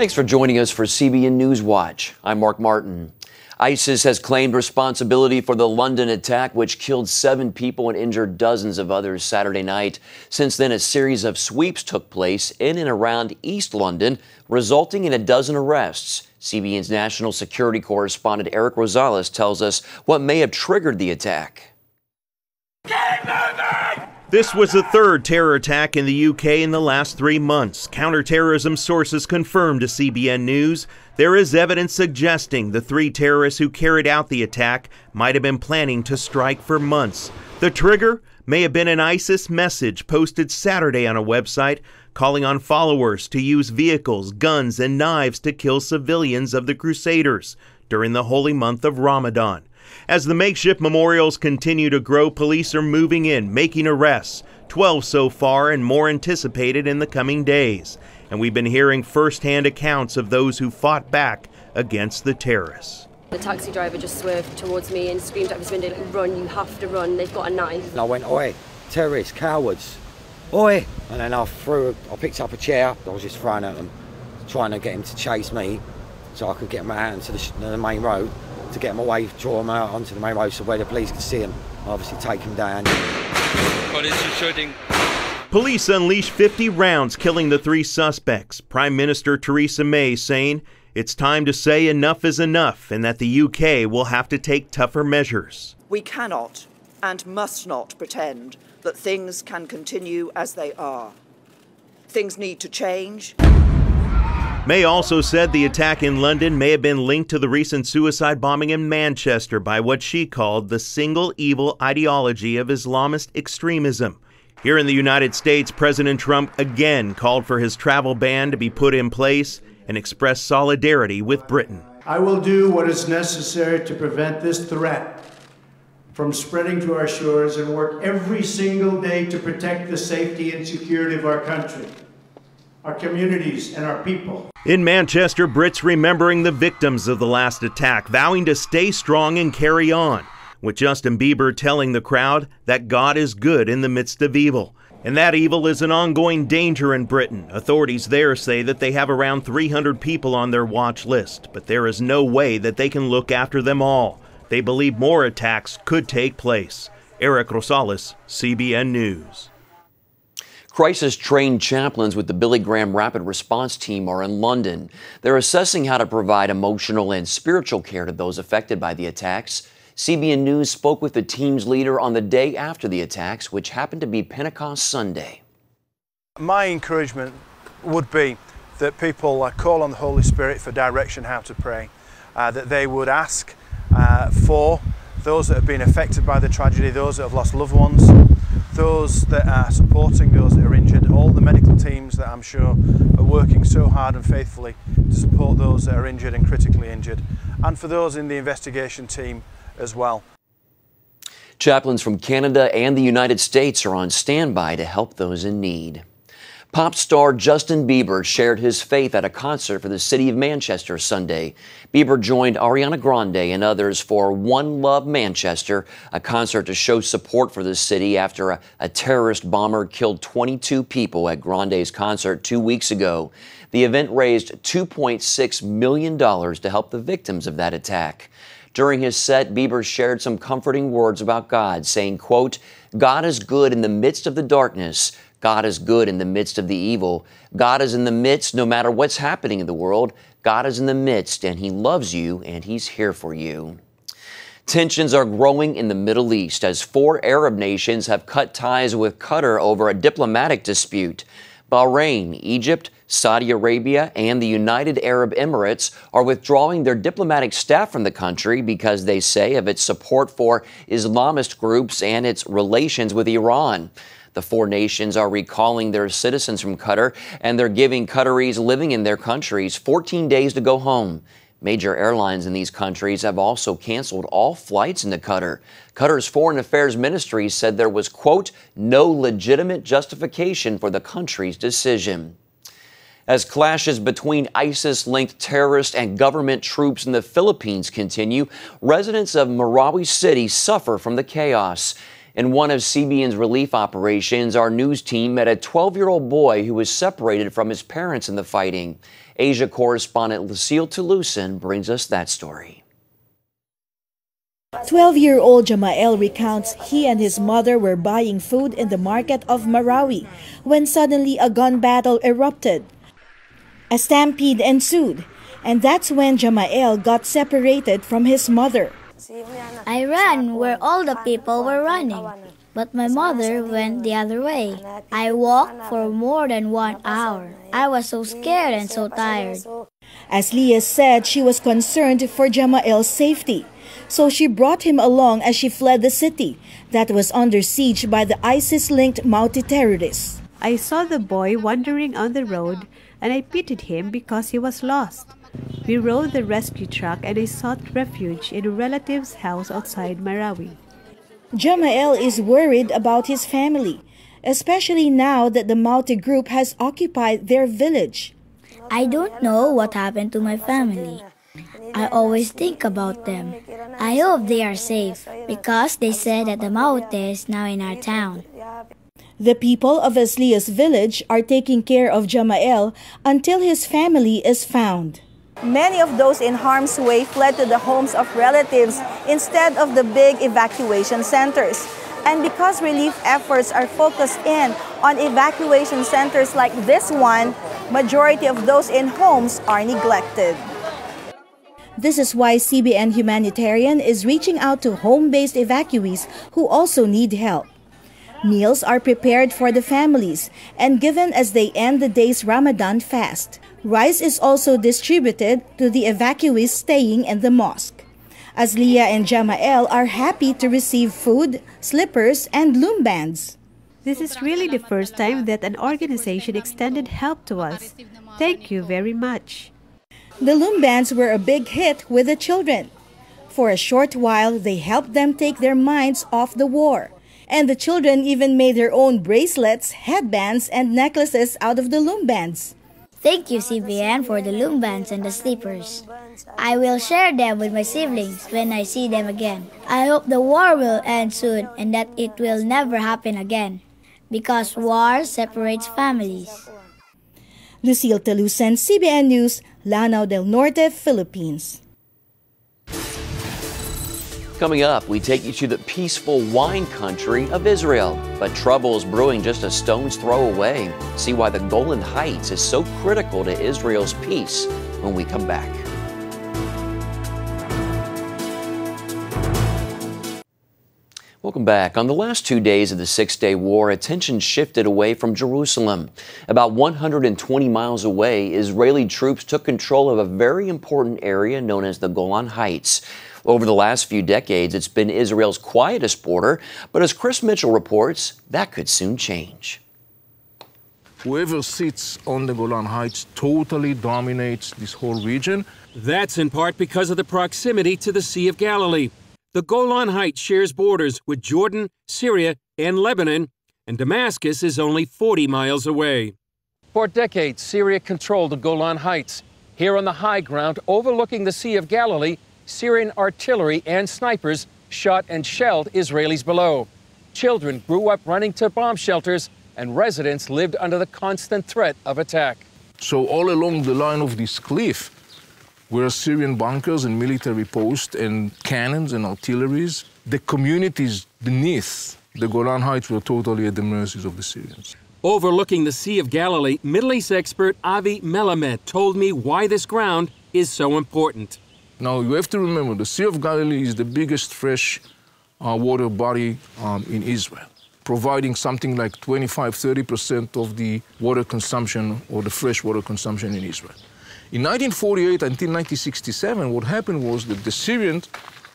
Thanks for joining us for CBN NewsWatch. I'm Mark Martin. ISIS has claimed responsibility for the London attack, which killed 7 people and injured dozens of others Saturday night. Since then, a series of sweeps took place in and around East London, resulting in a dozen arrests. CBN's national security correspondent Eric Rosales tells us what may have triggered the attack. This was the third terror attack in the UK in the last 3 months. Counterterrorism sources confirmed to CBN News there is evidence suggesting the 3 terrorists who carried out the attack might have been planning to strike for months. The trigger may have been an ISIS message posted Saturday on a website calling on followers to use vehicles, guns, and knives to kill civilians of the Crusaders during the holy month of Ramadan. As the makeshift memorials continue to grow, police are moving in, making arrests, 12 so far and more anticipated in the coming days. And we've been hearing firsthand accounts of those who fought back against the terrorists. The taxi driver just swerved towards me and screamed out his window, "Run, you have to run, they've got a knife." And I went, "Oi, terrorists, cowards, oi!" And then I picked up a chair, I was just throwing at them, trying to get him to chase me so I could get him out into the main road, to get him away, draw him out onto the main road so where the police could see him, obviously take him down. Police unleashed 50 rounds, killing the 3 suspects. Prime Minister Theresa May saying it's time to say enough is enough and that the UK will have to take tougher measures. We cannot and must not pretend that things can continue as they are. Things need to change. May also said the attack in London may have been linked to the recent suicide bombing in Manchester by what she called the single evil ideology of Islamist extremism. Here in the United States, President Trump again called for his travel ban to be put in place and expressed solidarity with Britain. I will do what is necessary to prevent this threat from spreading to our shores and work every single day to protect the safety and security of our country, our communities, and our people. In Manchester, Brits remembering the victims of the last attack, vowing to stay strong and carry on, with Justin Bieber telling the crowd that God is good in the midst of evil. And that evil is an ongoing danger in Britain. Authorities there say that they have around 300 people on their watch list, but there is no way that they can look after them all. They believe more attacks could take place. Eric Rosales, CBN News. Crisis-trained chaplains with the Billy Graham Rapid Response Team are in London. They're assessing how to provide emotional and spiritual care to those affected by the attacks. CBN News spoke with the team's leader on the day after the attacks, which happened to be Pentecost Sunday. My encouragement would be that people call on the Holy Spirit for direction how to pray, that they would ask for those that have been affected by the tragedy, those that have lost loved ones, those that are supporting those that are injured, all the medical teams that I'm sure are working so hard and faithfully to support those that are injured and critically injured, and for those in the investigation team as well. Chaplains from Canada and the United States are on standby to help those in need. Pop star Justin Bieber shared his faith at a concert for the city of Manchester Sunday. Bieber joined Ariana Grande and others for One Love Manchester, a concert to show support for the city after a terrorist bomber killed 22 people at Grande's concert 2 weeks ago. The event raised $2.6 million to help the victims of that attack. During his set, Bieber shared some comforting words about God, saying, quote, "God is good in the midst of the darkness. God is good in the midst of the evil. God is in the midst no matter what's happening in the world. God is in the midst, and He loves you, and He's here for you." Tensions are growing in the Middle East as 4 Arab nations have cut ties with Qatar over a diplomatic dispute. Bahrain, Egypt, Saudi Arabia, and the United Arab Emirates are withdrawing their diplomatic staff from the country because they say of its support for Islamist groups and its relations with Iran. The 4 nations are recalling their citizens from Qatar, and they're giving Qataris living in their countries 14 days to go home. Major airlines in these countries have also canceled all flights into Qatar. Qatar's Foreign Affairs Ministry said there was, quote, "no legitimate justification for the country's decision." As clashes between ISIS-linked terrorists and government troops in the Philippines continue, residents of Marawi City suffer from the chaos. In one of CBN's relief operations, our news team met a 12-year-old boy who was separated from his parents in the fighting. Asia correspondent Lucille Toulousan brings us that story. 12-year-old Jamael recounts he and his mother were buying food in the market of Marawi when suddenly a gun battle erupted. A stampede ensued, and that's when Jamael got separated from his mother. I ran where all the people were running, but my mother went the other way. I walked for more than 1 hour. I was so scared and so tired. As Leah said, she was concerned for Jamael's safety, so she brought him along as she fled the city that was under siege by the ISIS-linked Mauti terrorists. I saw the boy wandering on the road and I pitied him because he was lost. We rode the rescue truck and I sought refuge in a relative's house outside Marawi. Jamael is worried about his family, especially now that the Mauti group has occupied their village. I don't know what happened to my family. I always think about them. I hope they are safe because they said that the Mauti is now in our town. The people of Aslia's village are taking care of Jamael until his family is found. Many of those in harm's way fled to the homes of relatives instead of the big evacuation centers. And because relief efforts are focused in on evacuation centers like this one, majority of those in homes are neglected. This is why CBN Humanitarian is reaching out to home-based evacuees who also need help. Meals are prepared for the families and given as they end the day's Ramadan fast. Rice is also distributed to the evacuees staying in the mosque. Aslia and Jamael are happy to receive food, slippers, and loom bands. This is really the first time that an organization extended help to us. Thank you very much. The loom bands were a big hit with the children. For a short while, they helped them take their minds off the war. And the children even made their own bracelets, headbands, and necklaces out of the loom bands. Thank you, CBN, for the loom bands and the slippers. I will share them with my siblings when I see them again. I hope the war will end soon and that it will never happen again, because war separates families. Lucille Toulousan, CBN News, Lanao del Norte, Philippines. Coming up, we take you to the peaceful wine country of Israel. But trouble is brewing just a stone's throw away. See why the Golan Heights is so critical to Israel's peace when we come back. Welcome back. On the last 2 days of the Six-Day War, attention shifted away from Jerusalem. About 120 miles away, Israeli troops took control of a very important area known as the Golan Heights. Over the last few decades, it's been Israel's quietest border, but as Chris Mitchell reports, that could soon change. Whoever sits on the Golan Heights totally dominates this whole region. That's in part because of the proximity to the Sea of Galilee. The Golan Heights shares borders with Jordan, Syria, and Lebanon, and Damascus is only 40 miles away. For decades, Syria controlled the Golan Heights. Here on the high ground overlooking the Sea of Galilee, Syrian artillery and snipers shot and shelled Israelis below. Children grew up running to bomb shelters, and residents lived under the constant threat of attack. So all along the line of this cliff were Syrian bunkers and military posts and cannons and artilleries. The communities beneath the Golan Heights were totally at the mercies of the Syrians. Overlooking the Sea of Galilee, Middle East expert Avi Melamed told me why this ground is so important. Now, you have to remember, the Sea of Galilee is the biggest fresh water body in Israel, providing something like 25–30% of the water consumption or the fresh water consumption in Israel. In 1948 until 1967, what happened was that the Syrians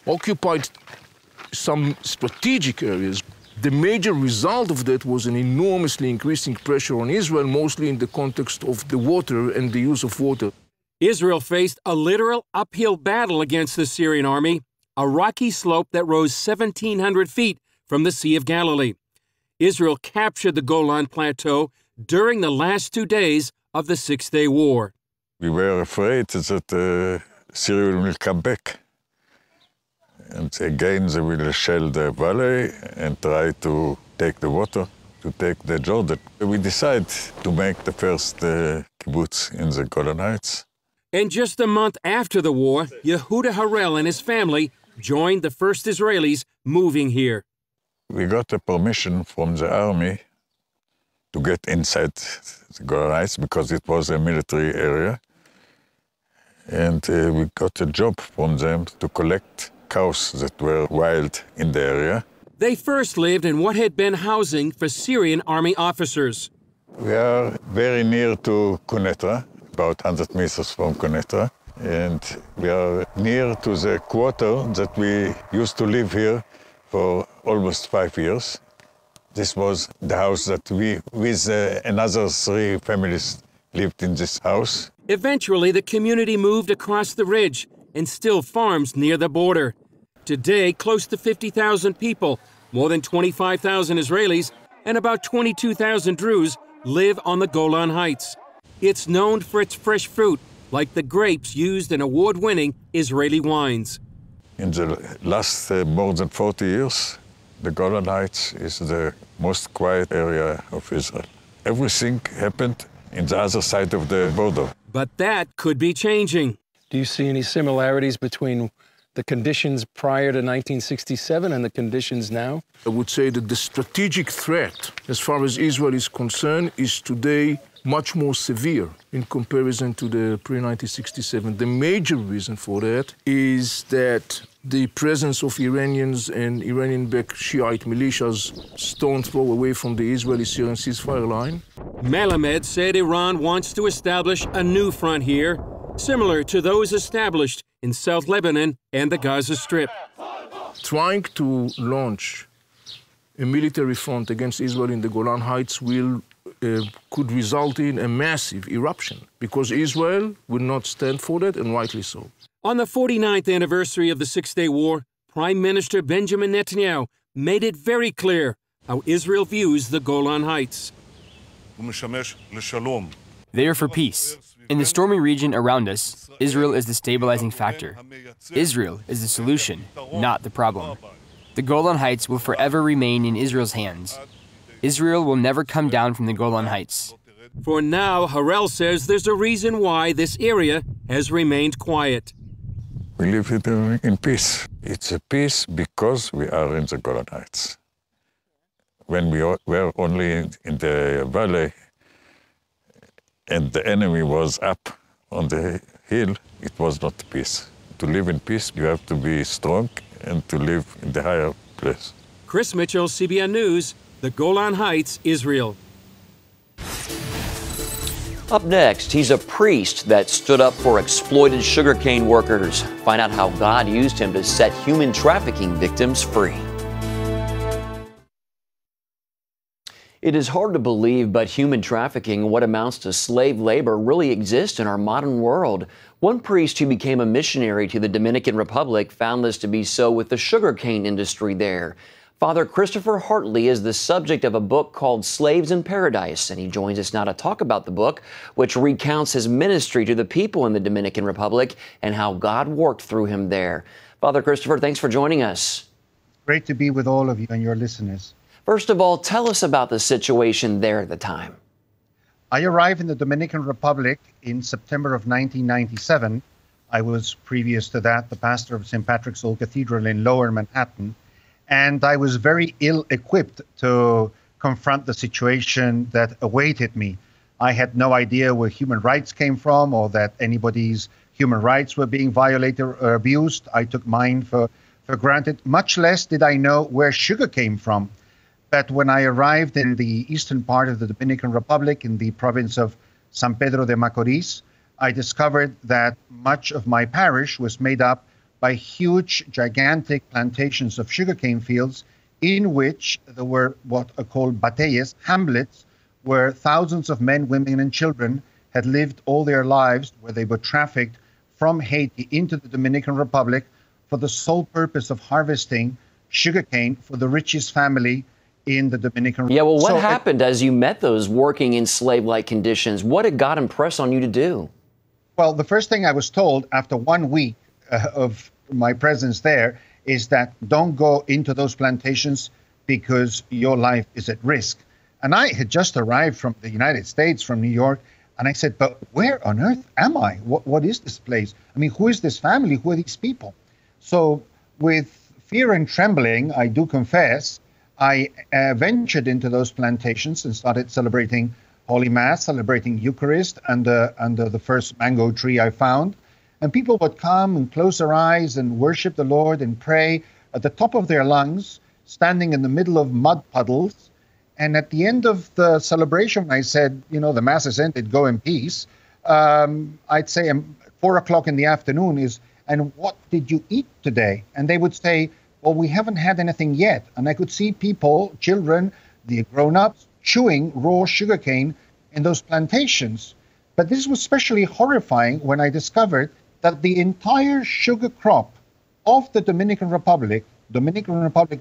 occupied some strategic areas. The major result of that was an enormously increasing pressure on Israel, mostly in the context of the water and the use of water. Israel faced a literal uphill battle against the Syrian army, a rocky slope that rose 1,700 feet from the Sea of Galilee. Israel captured the Golan Plateau during the last 2 days of the Six-Day War. We were afraid that Syria will come back. And again, they will shell the valley and try to take the water, to take the Jordan. We decide to make the first kibbutz in the Golan Heights. And just a month after the war, Yehuda Harel and his family joined the first Israelis moving here. We got a permission from the army to get inside the Golan Heights because it was a military area. And we got a job from them to collect cows that were wild in the area. They first lived in what had been housing for Syrian army officers. We are very near to Quneitra, about 100 meters from Quneitra. And we are near to the quarter that we used to live here for almost 5 years. This was the house that we, with another 3 families, lived in this house. Eventually, the community moved across the ridge and still farms near the border. Today, close to 50,000 people, more than 25,000 Israelis, and about 22,000 Druze live on the Golan Heights. It's known for its fresh fruit, like the grapes used in award-winning Israeli wines. In the last more than 40 years, the Golan Heights is the most quiet area of Israel. Everything happened in the other side of the border. But that could be changing. Do you see any similarities between the conditions prior to 1967 and the conditions now? I would say that the strategic threat, as far as Israel is concerned, is today much more severe in comparison to the pre-1967. The major reason for that is that the presence of Iranians and Iranian-backed Shiite militias stone's throw away from the Israeli-Syrian ceasefire line. Melamed said Iran wants to establish a new front here, similar to those established in South Lebanon and the Gaza Strip. Trying to launch a military front against Israel in the Golan Heights could result in a massive eruption, because Israel would not stand for that, and rightly so. On the 49th anniversary of the Six-Day War, Prime Minister Benjamin Netanyahu made it very clear how Israel views the Golan Heights. They are for peace. In the stormy region around us, Israel is the stabilizing factor. Israel is the solution, not the problem. The Golan Heights will forever remain in Israel's hands. Israel will never come down from the Golan Heights. For now, Harel says there's a reason why this area has remained quiet. We live here in peace. It's a peace because we are in the Golan Heights. When we were only in the valley and the enemy was up on the hill, it was not peace. To live in peace, you have to be strong and to live in the higher place. Chris Mitchell, CBN News, the Golan Heights, Israel. Up next, he's a priest that stood up for exploited sugarcane workers. Find out how God used him to set human trafficking victims free. It is hard to believe, but human trafficking, what amounts to slave labor, really exists in our modern world. One priest who became a missionary to the Dominican Republic found this to be so with the sugarcane industry there. Father Christopher Hartley is the subject of a book called Slaves in Paradise, and he joins us now to talk about the book, which recounts his ministry to the people in the Dominican Republic and how God worked through him there. Father Christopher, thanks for joining us. Great to be with all of you and your listeners. First of all, tell us about the situation there at the time. I arrived in the Dominican Republic in September of 1997. I was, previous to that, the pastor of St. Patrick's Old Cathedral in Lower Manhattan. And I was very ill-equipped to confront the situation that awaited me. I had no idea where human rights came from or that anybody's human rights were being violated or abused. I took mine for granted. Much less did I know where sugar came from. But when I arrived in the eastern part of the Dominican Republic, in the province of San Pedro de Macorís, I discovered that much of my parish was made up by huge, gigantic plantations of sugarcane fields in which there were what are called batallas, hamlets, where thousands of men, women, and children had lived all their lives, where they were trafficked from Haiti into the Dominican Republic for the sole purpose of harvesting sugarcane for the richest family in the Dominican Republic. Yeah, well, what happened as you met those working in slave-like conditions? What did God impress on you to do? Well, the first thing I was told after 1 week of my presence there is that don't go into those plantations because your life is at risk. And I had just arrived from the United States, from New York, and I said, but where on earth am I? What is this place? I mean, who is this family? Who are these people? So with fear and trembling, I do confess, I ventured into those plantations and started celebrating Holy Mass, celebrating Eucharist under the first mango tree I found. And people would come and close their eyes and worship the Lord and pray at the top of their lungs, standing in the middle of mud puddles. And at the end of the celebration, I said, you know, the Mass is ended, go in peace. I'd say 4 o'clock in the afternoon is, and what did you eat today? And they would say, well, we haven't had anything yet. And I could see people, children, the grown-ups, chewing raw sugarcane in those plantations. But this was especially horrifying when I discovered that the entire sugar crop of the Dominican Republic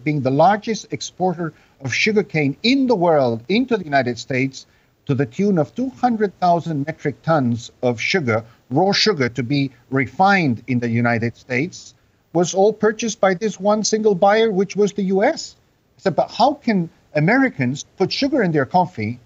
being the largest exporter of sugarcane in the world into the United States, to the tune of 200,000 metric tons of sugar, raw sugar to be refined in the United States, was all purchased by this one single buyer, which was the U.S. I said, but how can Americans put sugar in their coffee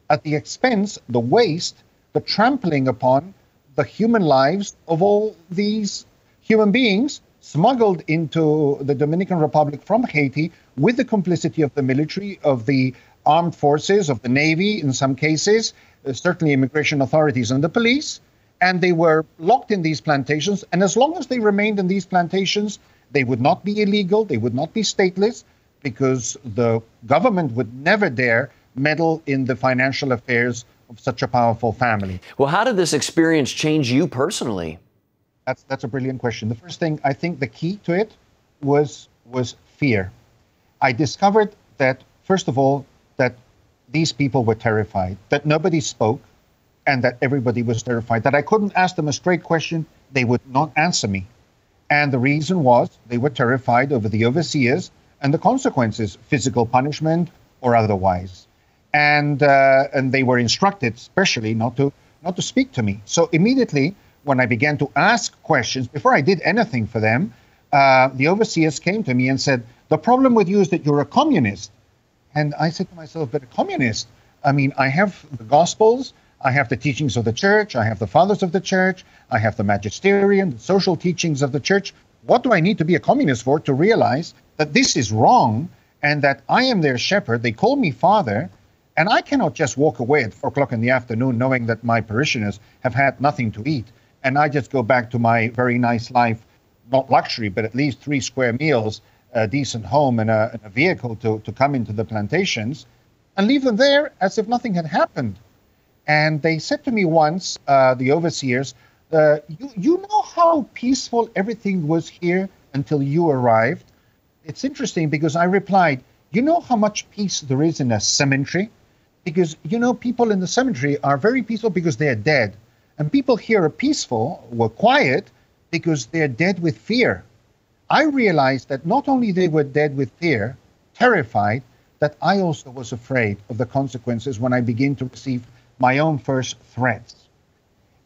at the expense, the waste, the trampling upon the human lives of all these human beings smuggled into the Dominican Republic from Haiti with the complicity of the military, of the armed forces, of the Navy in some cases, certainly immigration authorities and the police. And they were locked in these plantations. And as long as they remained in these plantations, they would not be illegal, they would not be stateless, because the government would never dare meddle in the financial affairs of such a powerful family. Well, how did this experience change you personally? That's a brilliant question. The first thing, I think the key to it was fear. I discovered that, first of all, that these people were terrified, that nobody spoke, and that everybody was terrified, that I couldn't ask them a straight question, they would not answer me. And the reason was they were terrified over the overseers and the consequences, physical punishment or otherwise. And they were instructed, especially, not to speak to me. So immediately, when I began to ask questions, before I did anything for them, the overseers came to me and said, the problem with you is that you're a communist. And I said to myself, but a communist? I mean, I have the Gospels, I have the teachings of the church, I have the fathers of the church, I have the magisterium, the social teachings of the church. What do I need to be a communist for to realize that this is wrong and that I am their shepherd? They call me father, and I cannot just walk away at 4 o'clock in the afternoon knowing that my parishioners have had nothing to eat. And I just go back to my very nice life, not luxury, but at least 3 square meals, a decent home and a vehicle to come into the plantations, and leave them there as if nothing had happened. And they said to me once, the overseers, you know how peaceful everything was here until you arrived? It's interesting because I replied, you know how much peace there is in a cemetery? Because, you know, people in the cemetery are very peaceful because they're dead. And people here are peaceful, were quiet, because they're dead with fear. I realized that not only they were dead with fear, terrified, that I also was afraid of the consequences when I began to receive my own first threats.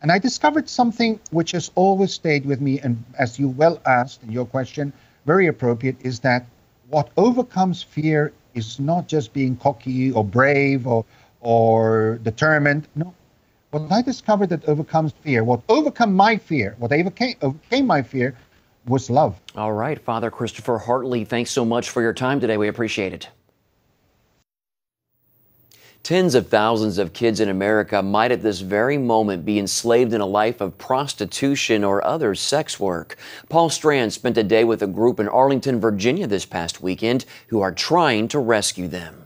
And I discovered something which has always stayed with me, and as you well asked in your question, very appropriate, is that what overcomes fear is not just being cocky or brave or determined. No. What I discovered that overcomes fear, what overcame my fear, overcame my fear, was love. All right, Father Christopher Hartley, thanks so much for your time today. We appreciate it. Tens of thousands of kids in America might at this very moment be enslaved in a life of prostitution or other sex work. Paul Strand spent a day with a group in Arlington, Virginia this past weekend who are trying to rescue them.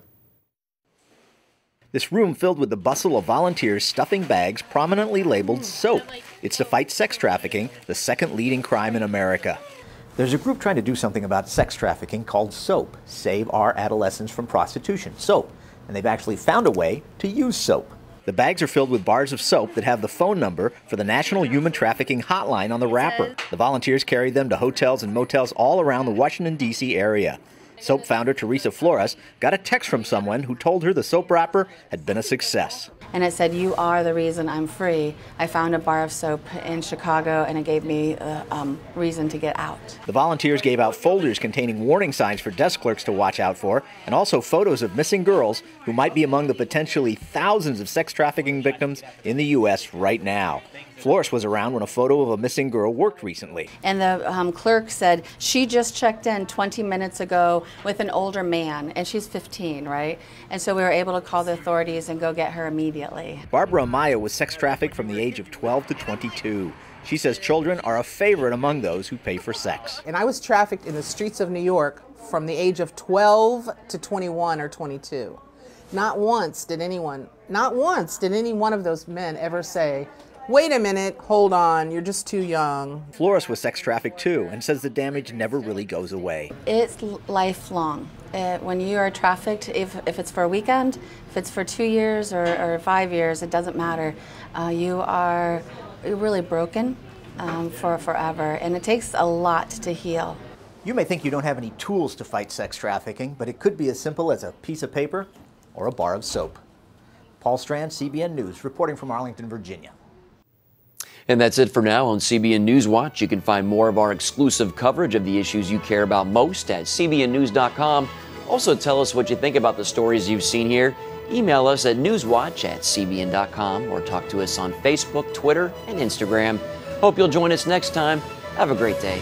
This room filled with the bustle of volunteers stuffing bags prominently labeled soap. It's to fight sex trafficking, the second leading crime in America. There's a group trying to do something about sex trafficking called SOAP, Save Our Adolescents from Prostitution, SOAP. And they've actually found a way to use soap. The bags are filled with bars of soap that have the phone number for the National Human Trafficking Hotline on the wrapper. The volunteers carry them to hotels and motels all around the Washington, D.C. area. Soap founder Teresa Flores got a text from someone who told her the soap wrapper had been a success. And it said, "You are the reason I'm free. I found a bar of soap in Chicago and it gave me a reason to get out." The volunteers gave out folders containing warning signs for desk clerks to watch out for, and also photos of missing girls who might be among the potentially thousands of sex trafficking victims in the U.S. right now. Flores was around when a photo of a missing girl worked recently. And the clerk said, she just checked in 20 minutes ago with an older man, and she's 15, right? And so we were able to call the authorities and go get her immediately. Barbara Amaya was sex trafficked from the age of 12 to 22. She says children are a favorite among those who pay for sex. And I was trafficked in the streets of New York from the age of 12 to 21 or 22. Not once did any one of those men ever say, "Wait a minute, hold on, you're just too young." Flores was sex trafficked too and says the damage never really goes away. It's lifelong. When you are trafficked, if it's for a weekend, if it's for 2 years or 5 years, it doesn't matter. You're really broken for forever, and it takes a lot to heal. You may think you don't have any tools to fight sex trafficking, but it could be as simple as a piece of paper or a bar of soap. Paul Strand, CBN News, reporting from Arlington, Virginia. And that's it for now on CBN NewsWatch. You can find more of our exclusive coverage of the issues you care about most at cbnnews.com. Also, tell us what you think about the stories you've seen here. Email us at newswatch@cbn.com or talk to us on Facebook, Twitter, and Instagram. Hope you'll join us next time. Have a great day.